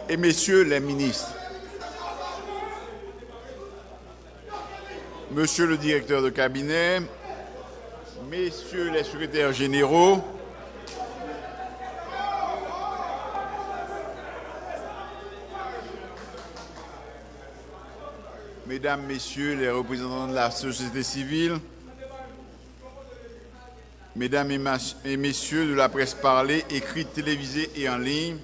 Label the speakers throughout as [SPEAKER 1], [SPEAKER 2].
[SPEAKER 1] et messieurs les ministres, monsieur le directeur de cabinet, messieurs les secrétaires généraux, mesdames, messieurs les représentants de la société civile, mesdames et messieurs de la presse parlée, écrite, télévisée et en ligne,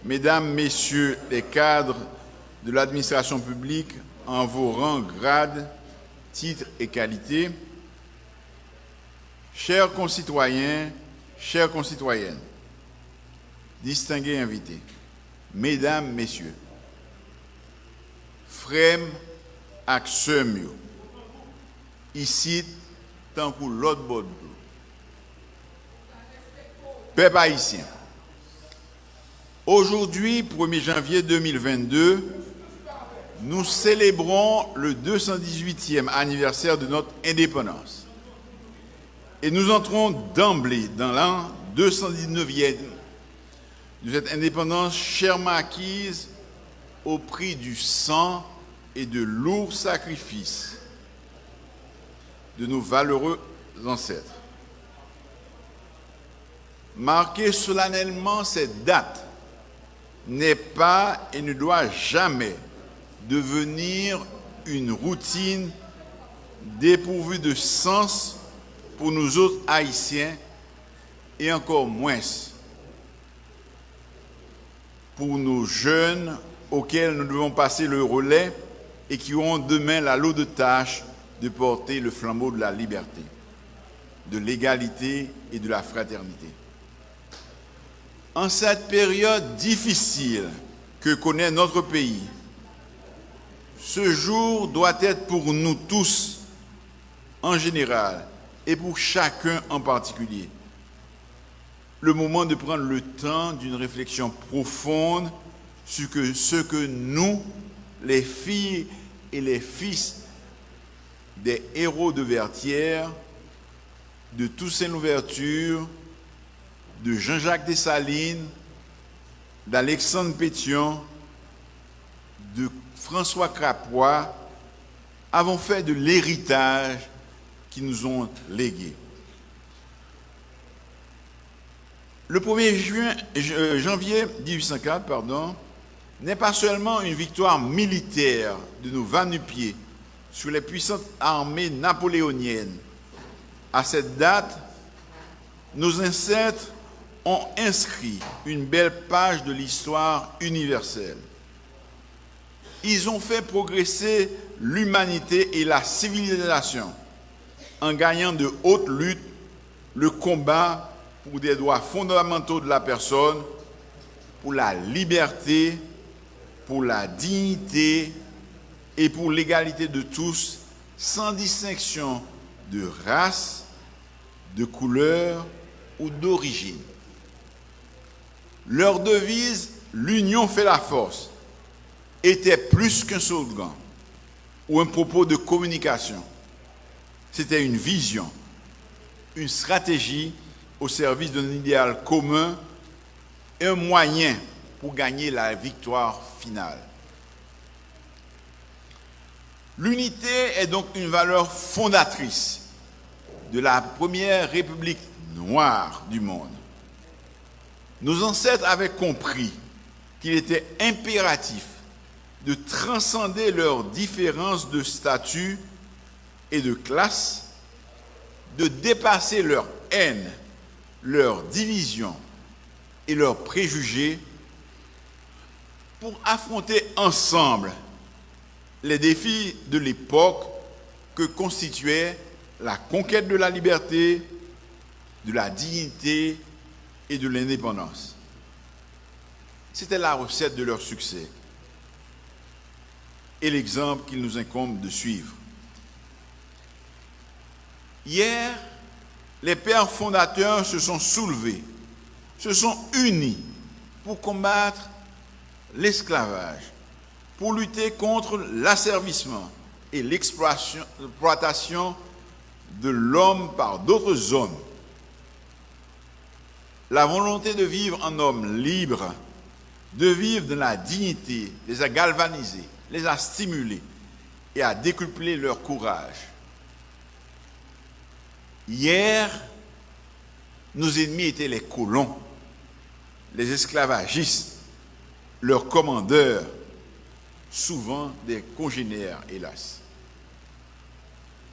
[SPEAKER 1] mesdames, messieurs les cadres de l'administration publique en vos rangs, grades, titres et qualités, chers concitoyens, chères concitoyennes, distingués invités, mesdames, messieurs, frères ak sœurs, ici, tant que l'autre bord, peuple haïtien. Aujourd'hui, 1er janvier 2022, nous célébrons le 218e anniversaire de notre indépendance. Et nous entrons d'emblée dans l'an 219e de cette indépendance chèrement acquise au prix du sang et de lourds sacrifices de nos valeureux ancêtres. Marquer solennellement cette date n'est pas et ne doit jamais devenir une routine dépourvue de sens pour nous autres Haïtiens et encore moins pour nos jeunes auxquels nous devons passer le relais et qui auront demain la lourde tâche de porter le flambeau de la liberté, de l'égalité et de la fraternité. En cette période difficile que connaît notre pays, ce jour doit être pour nous tous en général et pour chacun en particulier le moment de prendre le temps d'une réflexion profonde sur ce que nous, les filles et les fils des héros de Vertières, de Toussaint Louverture, de Jean-Jacques Dessalines, d'Alexandre Pétion, de François Crapois, avons fait de l'héritage qu'ils nous ont légué. Le 1er janvier 1804, n'est pas seulement une victoire militaire de nos va-nu-pieds sur les puissantes armées napoléoniennes. À cette date, nos ancêtres ont inscrit une belle page de l'histoire universelle. Ils ont fait progresser l'humanité et la civilisation en gagnant de hautes luttes le combat pour des droits fondamentaux de la personne, pour la liberté, pour la dignité et pour l'égalité de tous, sans distinction de race, de couleur ou d'origine. Leur devise « L'union fait la force » était plus qu'un slogan ou un propos de communication. C'était une vision, une stratégie au service d'un idéal commun et un moyen pour gagner la victoire finale. L'unité est donc une valeur fondatrice de la première république noire du monde. Nos ancêtres avaient compris qu'il était impératif de transcender leurs différences de statut et de classe, de dépasser leur haine, leur division et leurs préjugés pour affronter ensemble les défis de l'époque que constituaient la conquête de la liberté, de la dignité et de l'indépendance. C'était la recette de leur succès et l'exemple qu'il nous incombe de suivre. Hier, les pères fondateurs se sont soulevés, se sont unis pour combattre l'esclavage, pour lutter contre l'asservissement et l'exploitation de l'homme par d'autres hommes. La volonté de vivre en homme libre de vivre dans la dignité, les a galvanisés, les a stimulés et a décuplé leur courage. Hier, nos ennemis étaient les colons, les esclavagistes, leurs commandeurs, souvent des congénères, hélas.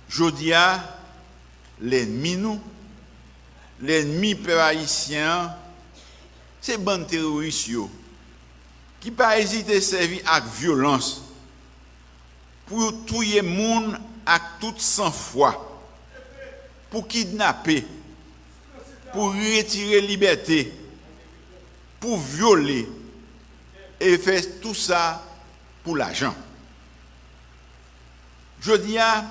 [SPEAKER 1] Jodia, l'ennemi nous, l'ennemi peuple haïtien, c'est bande terroriste qui pas hésiter à servir avec violence pour tuer moun avec toute sang-froid, pour kidnapper, pour retirer liberté, pour violer et faire tout ça pour l'argent. Je dis à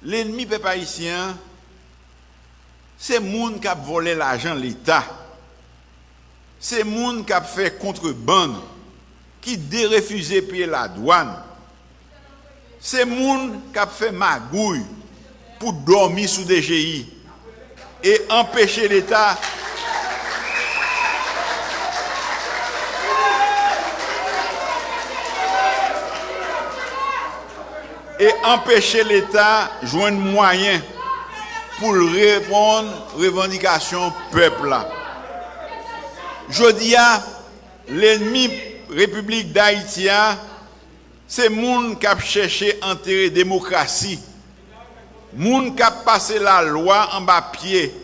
[SPEAKER 1] l'ennemi peuple haïtien, c'est moun qui a volé l'argent de l'État. C'est moun qui a fait contrebande, qui dérefusé payer la douane. C'est moun qui a fait magouille pour dormir sous des GI et empêcher l'État de joindre moyen pour répondre aux revendications peuple là. Je dis à l'ennemi République d'Haïti, c'est moun qui a cherché à enterrer la démocratie, moun qui a passé la loi en bas pied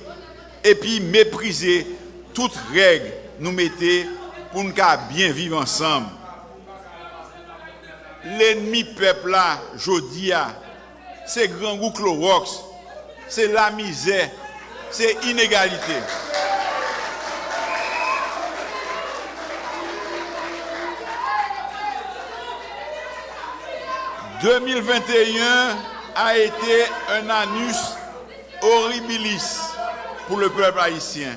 [SPEAKER 1] et puis mépriser toute règle nous mettait pour nous bien vivre ensemble. L'ennemi peuple là, je dis à, c'est grand goût Clorox, c'est la misère, c'est inégalité. « 2021 a été un annus horribilis pour le peuple haïtien.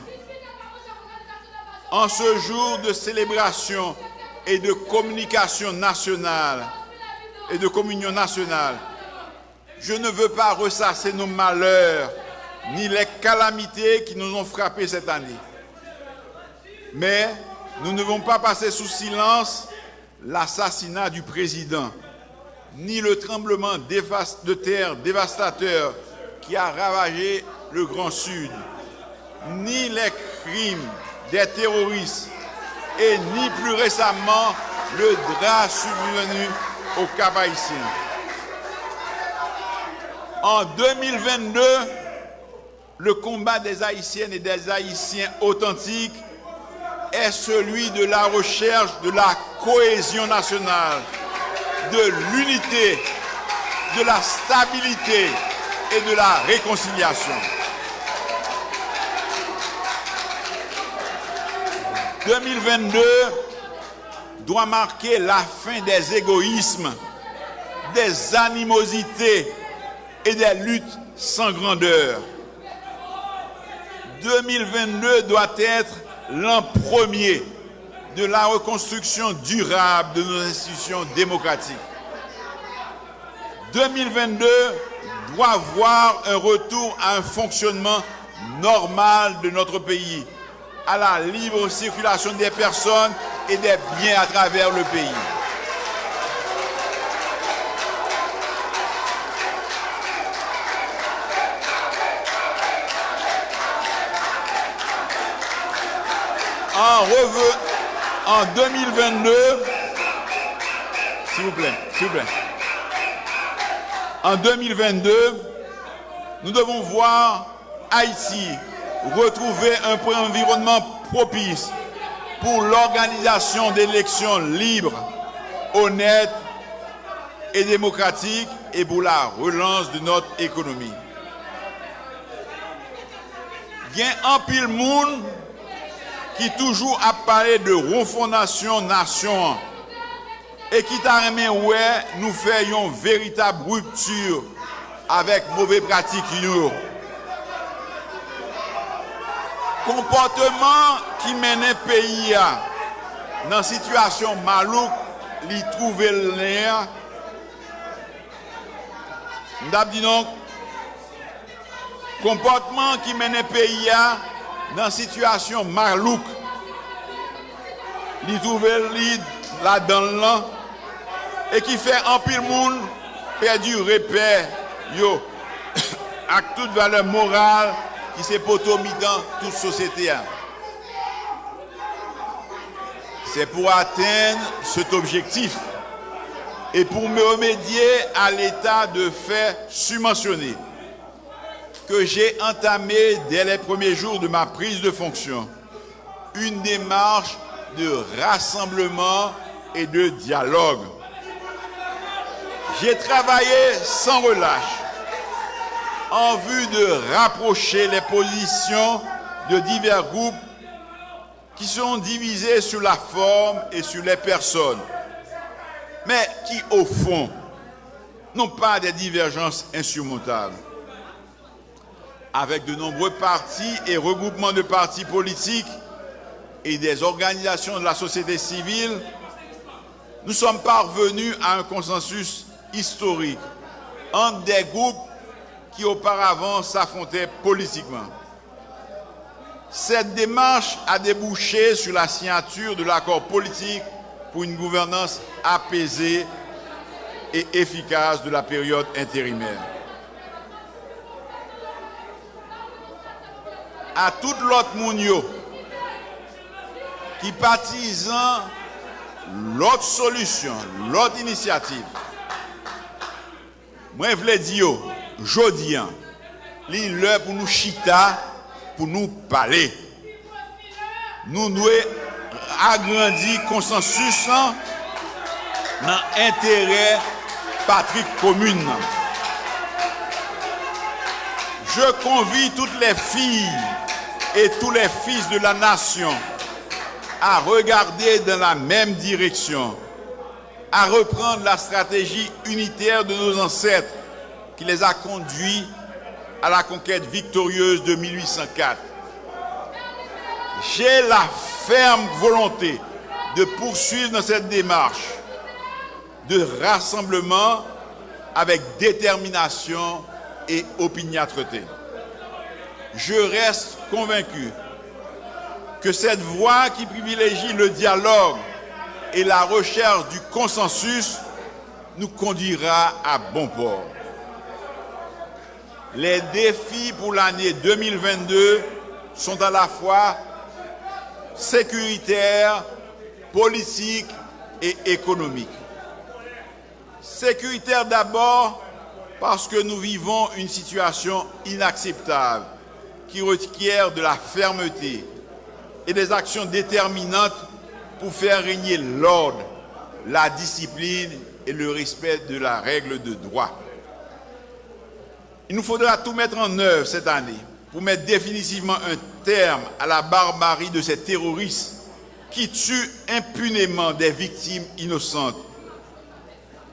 [SPEAKER 1] En ce jour de célébration et de communication nationale et de communion nationale, je ne veux pas ressasser nos malheurs ni les calamités qui nous ont frappés cette année. Mais nous ne devons pas passer sous silence l'assassinat du président, ni le tremblement de terre dévastateur qui a ravagé le Grand Sud, ni les crimes des terroristes, et ni plus récemment le drame survenu au Cap-Haïtien. En 2022, le combat des Haïtiennes et des Haïtiens authentiques est celui de la recherche de la cohésion nationale, de l'unité, de la stabilité et de la réconciliation. 2022 doit marquer la fin des égoïsmes, des animosités et des luttes sans grandeur. 2022 doit être l'an premier de la reconstruction durable de nos institutions démocratiques. 2022 doit voir un retour à un fonctionnement normal de notre pays, à la libre circulation des personnes et des biens à travers le pays. En 2022, s'il vous plaît. En 2022, nous devons voir Haïti retrouver un environnement propice pour l'organisation d'élections libres, honnêtes et démocratiques et pour la relance de notre économie. Il y a un pile monde qui toujours a parlé de refondation nation et qui t'a remis ouais nous faisons une véritable rupture avec mauvaises pratiques. Comportement qui mène le pays dans une situation malouque, l'y trouver l'air. Nous dit donc, comportement qui mène le pays dans une situation malouque, li trouve li là-dedans et qui fait en pile monde perdre du repère yo avec toute valeur morale qui s'est potomi dans toute société. C'est pour atteindre cet objectif et pour me remédier à l'état de fait subventionné que j'ai entamé dès les premiers jours de ma prise de fonction une démarche de rassemblement et de dialogue. J'ai travaillé sans relâche en vue de rapprocher les positions de divers groupes qui sont divisés sur la forme et sur les personnes, mais qui, au fond, n'ont pas des divergences insurmontables. Avec de nombreux partis et regroupements de partis politiques et des organisations de la société civile, nous sommes parvenus à un consensus historique entre des groupes qui auparavant s'affrontaient politiquement. Cette démarche a débouché sur la signature de l'accord politique pour une gouvernance apaisée et efficace de la période intérimaire. À tout l'autre monde qui partisans l'autre solution, l'autre initiative, moi je voulais dire, jodi, l'heure pour nous chita, pour nous parler. Nous devons agrandir consensus dans l'intérêt patrie commune. Je convie toutes les filles et tous les fils de la nation à regarder dans la même direction, à reprendre la stratégie unitaire de nos ancêtres qui les a conduits à la conquête victorieuse de 1804. J'ai la ferme volonté de poursuivre dans cette démarche de rassemblement avec détermination et opiniâtreté. Je reste convaincu que cette voie qui privilégie le dialogue et la recherche du consensus nous conduira à bon port. Les défis pour l'année 2022 sont à la fois sécuritaires, politiques et économiques. Sécuritaires d'abord parce que nous vivons une situation inacceptable qui requiert de la fermeté et des actions déterminantes pour faire régner l'ordre, la discipline et le respect de la règle de droit. Il nous faudra tout mettre en œuvre cette année pour mettre définitivement un terme à la barbarie de ces terroristes qui tuent impunément des victimes innocentes.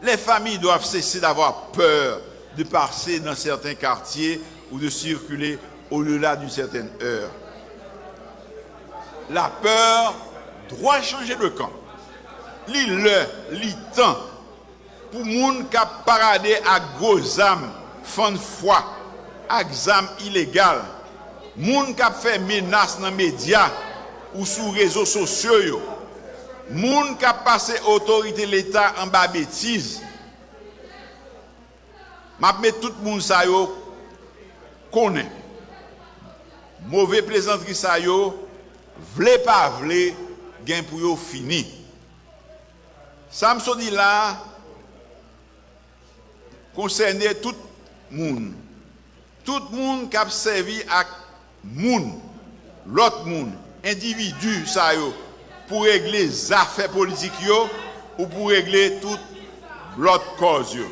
[SPEAKER 1] Les familles doivent cesser d'avoir peur de passer dans certains quartiers ou de circuler au-delà d'une certaine heure. La peur doit changer de camp. Li temps pour moun qui paradé à gros âmes, fan foi, exam illégal, moun qui fait menace dans les médias ou sur les réseaux sociaux, moun qui passé autorité de l'État en bas bêtise. M'a met tout le monde ça yo connaît. Mauvais plaisanterie ça yo, vle pas vle, gain pour yo fini. Ça me dit là concernait tout le monde. Tout le monde qui a servi à moun, l'autre monde, individu ça yo, pour régler les affaires politiques yo, ou pour régler toute l'autre cause yo.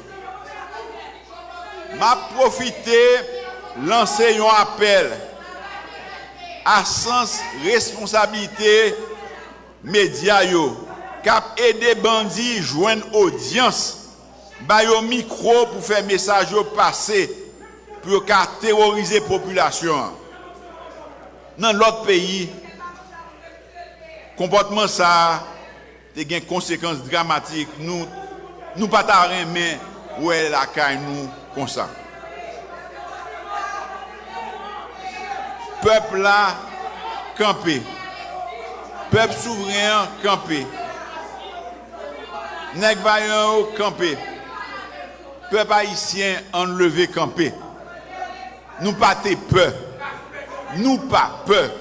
[SPEAKER 1] M'a profité lancer un appel à sens responsabilité média yo cap aider bandits joindre audience ba yo micro pour faire message yo passer pour ka terroriser population. Dans l'autre pays comportement ça te gen conséquences dramatiques nous pas ta mais ouais la caille nous comme ça. Peuple là campé Peuple souverain campé. Nèg vaillant campé. Peuple haïtien enlevé campé. Nous pas te peur. Nous pas peur.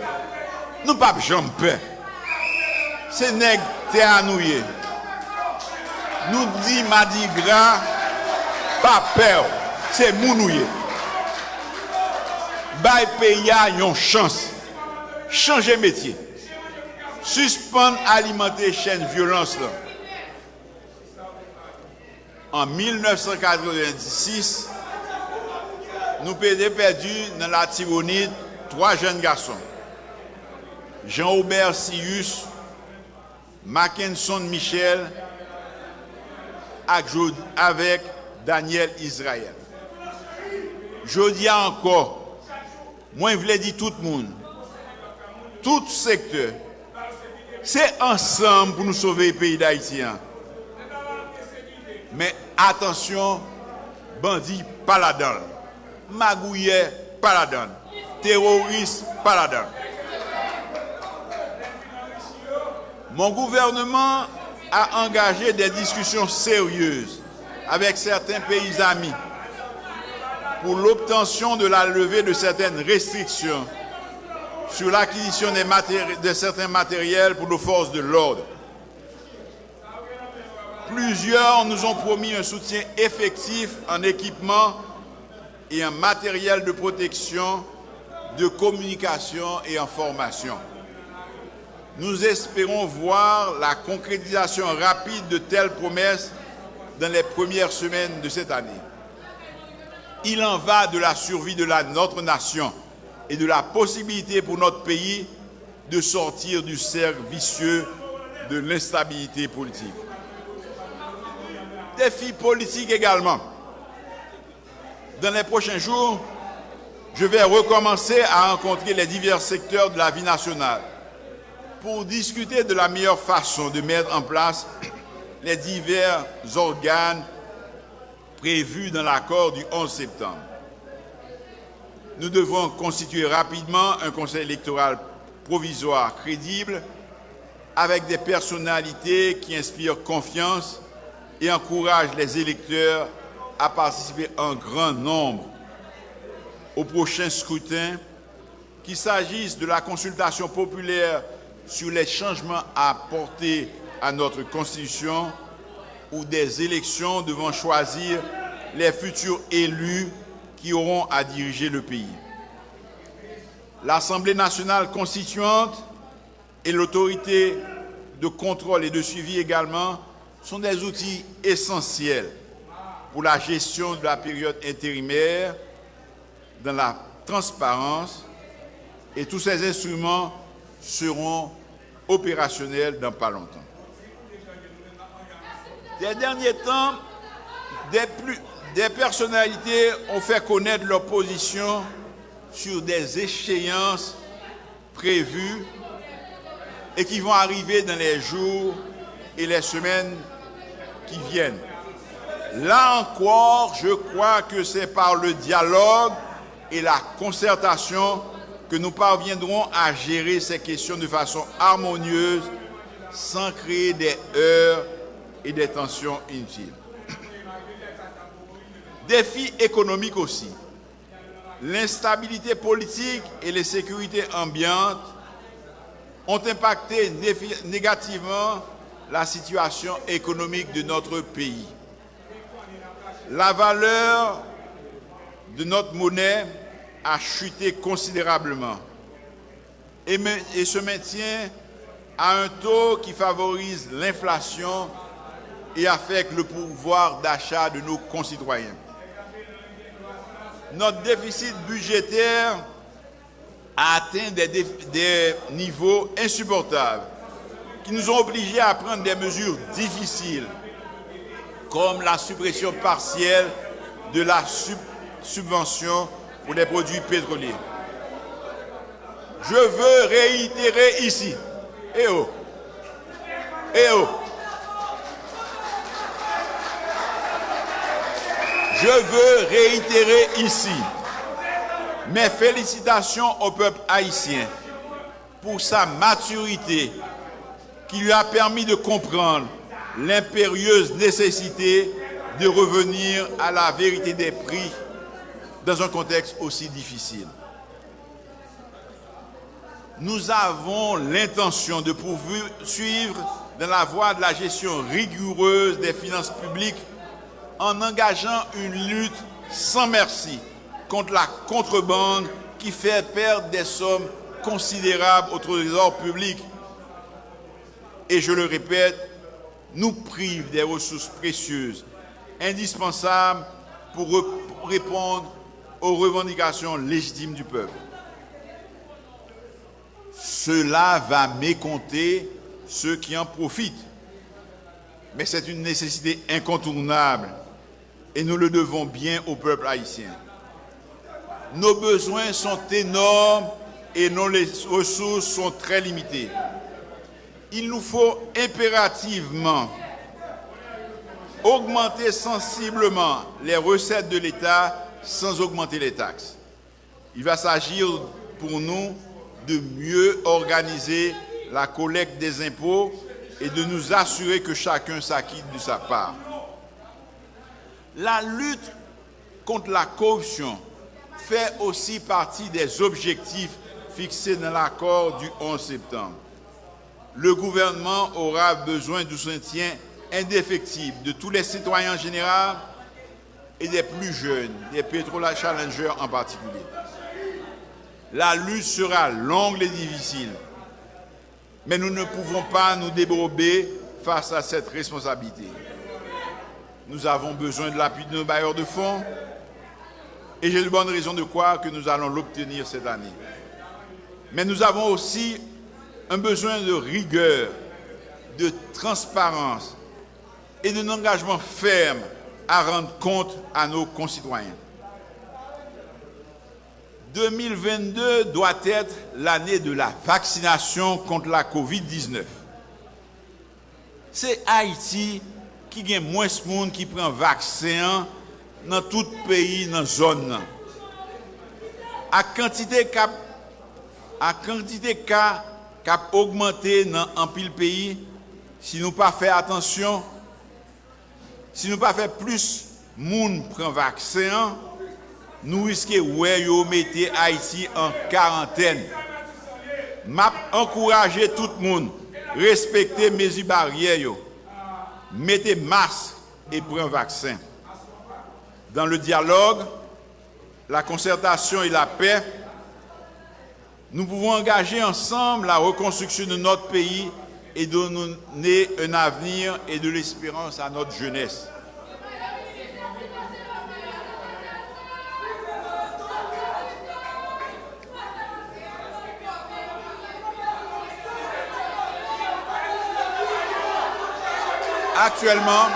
[SPEAKER 1] Nous pas jamais peur. C'est nèg te anouye. Nous dit Mardi Gras pas peur. C'est mounouye. Bay pays a une chance. Changer métier. Suspendre alimenter chaîne violence là. En 1996, nous avons perdu dans la Tibonite 3 jeunes garçons. Jean-Aubert Sius, Mackinson Michel, avec Daniel Israël. Je dis encore, moi je voulais dire tout le monde, tout secteur, c'est ensemble pour nous sauver le pays d'Haïti. Mais attention, bandit pas là-dedans, magouillet pas là-dedans, terroriste pas là-dedans. Mon gouvernement a engagé des discussions sérieuses avec certains pays amis pour l'obtention de la levée de certaines restrictions sur l'acquisition de certains matériels pour nos forces de l'ordre. Plusieurs nous ont promis un soutien effectif en équipement et en matériel de protection, de communication et en formation. Nous espérons voir la concrétisation rapide de telles promesses dans les premières semaines de cette année. Il en va de la survie de notre nation et de la possibilité pour notre pays de sortir du cercle vicieux de l'instabilité politique. Défis politiques également. Dans les prochains jours, je vais recommencer à rencontrer les divers secteurs de la vie nationale pour discuter de la meilleure façon de mettre en place les divers organes prévus dans l'accord du 11 septembre. Nous devons constituer rapidement un conseil électoral provisoire crédible avec des personnalités qui inspirent confiance et encouragent les électeurs à participer en grand nombre au prochain scrutin, qu'il s'agisse de la consultation populaire sur les changements à apporter à notre Constitution ou des élections devant choisir les futurs élus qui auront à diriger le pays. L'Assemblée nationale constituante et l'autorité de contrôle et de suivi également sont des outils essentiels pour la gestion de la période intérimaire dans la transparence, et tous ces instruments seront opérationnels dans pas longtemps. Ces derniers temps, des personnalités ont fait connaître leur position sur des échéances prévues et qui vont arriver dans les jours et les semaines qui viennent. Là encore, je crois que c'est par le dialogue et la concertation que nous parviendrons à gérer ces questions de façon harmonieuse, sans créer des heurts et des tensions inutiles. Défis économiques aussi. L'instabilité politique et l'insécurité ambiante ont impacté négativement la situation économique de notre pays. La valeur de notre monnaie a chuté considérablement et se maintient à un taux qui favorise l'inflation et affecte le pouvoir d'achat de nos concitoyens. Notre déficit budgétaire a atteint des niveaux insupportables qui nous ont obligés à prendre des mesures difficiles, comme la suppression partielle de la subvention pour les produits pétroliers. Je veux réitérer ici, je veux réitérer ici mes félicitations au peuple haïtien pour sa maturité qui lui a permis de comprendre l'impérieuse nécessité de revenir à la vérité des prix dans un contexte aussi difficile. Nous avons l'intention de poursuivre dans la voie de la gestion rigoureuse des finances publiques en engageant une lutte sans merci contre la contrebande qui fait perdre des sommes considérables au trésor public et, je le répète, nous prive des ressources précieuses indispensables pour répondre aux revendications légitimes du peuple. Cela va mécompter ceux qui en profitent, mais c'est une nécessité incontournable et nous le devons bien au peuple haïtien. Nos besoins sont énormes et nos ressources sont très limitées. Il nous faut impérativement augmenter sensiblement les recettes de l'État sans augmenter les taxes. Il va s'agir pour nous de mieux organiser la collecte des impôts et de nous assurer que chacun s'acquitte de sa part. La lutte contre la corruption fait aussi partie des objectifs fixés dans l'accord du 11 septembre. Le gouvernement aura besoin du soutien indéfectible de tous les citoyens en général et des plus jeunes, des pétroliers challengers en particulier. La lutte sera longue et difficile, mais nous ne pouvons pas nous dérober face à cette responsabilité. Nous avons besoin de l'appui de nos bailleurs de fonds et j'ai de bonnes raisons de croire que nous allons l'obtenir cette année. Mais nous avons aussi un besoin de rigueur, de transparence et d'un engagement ferme à rendre compte à nos concitoyens. 2022 doit être l'année de la vaccination contre la COVID-19. C'est Haïti qui a moins de monde qui prend vaccin dans tout pays, dans la zone. À quantité cas qui a augmenté dans un pile pays, si nous pas faire attention, si nous pas faire plus monde prend vaccin, nous risquons de mettre Haïti en quarantaine. M'a encourager tout le monde respecter mesures barrières, mettez masque et prenez vaccin. Dans le dialogue, la concertation et la paix, nous pouvons engager ensemble la reconstruction de notre pays et donner un avenir et de l'espérance à notre jeunesse. Actuellement,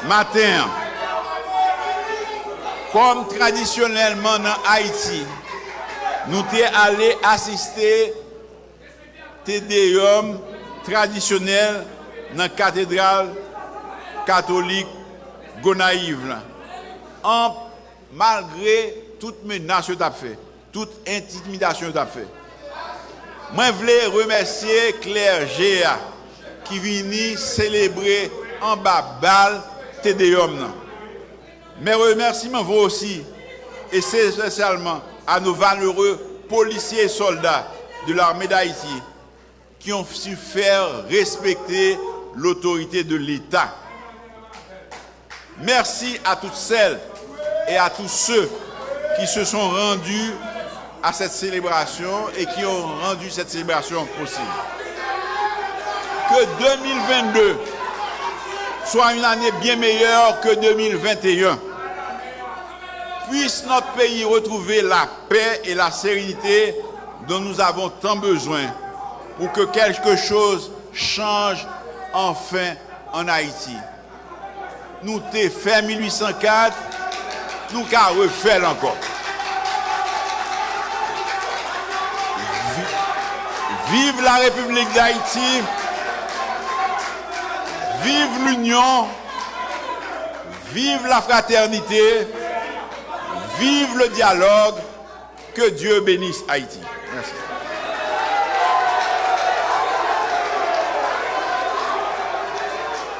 [SPEAKER 1] matin, comme traditionnellement dans Haïti, nous sommes allés assister Tédéum traditionnel dans la cathédrale catholique Gonaïve. Malgré toute menace que tu as fait, toute intimidation que tu as fait. Moi, je voulais remercier Claire Géa qui vient célébrer en bas balle Tédéum. Mes remerciements vont aussi, et c'est spécialement à nos valeureux policiers et soldats de l'armée d'Haïti qui ont su faire respecter l'autorité de l'État. Merci à toutes celles et à tous ceux qui se sont rendus à cette célébration et qui ont rendu cette célébration possible. Que 2022 soit une année bien meilleure que 2021. Puisse notre pays retrouver la paix et la sérénité dont nous avons tant besoin pour que quelque chose change enfin en Haïti. Nous t'ai fait 1804, nous qu'à refaire encore. Vive la République d'Haïti, vive l'union, vive la fraternité, Vive le dialogue. Que Dieu bénisse Haïti. Merci.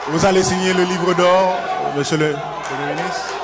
[SPEAKER 2] Vous allez signer le livre d'or, monsieur le Premier ministre.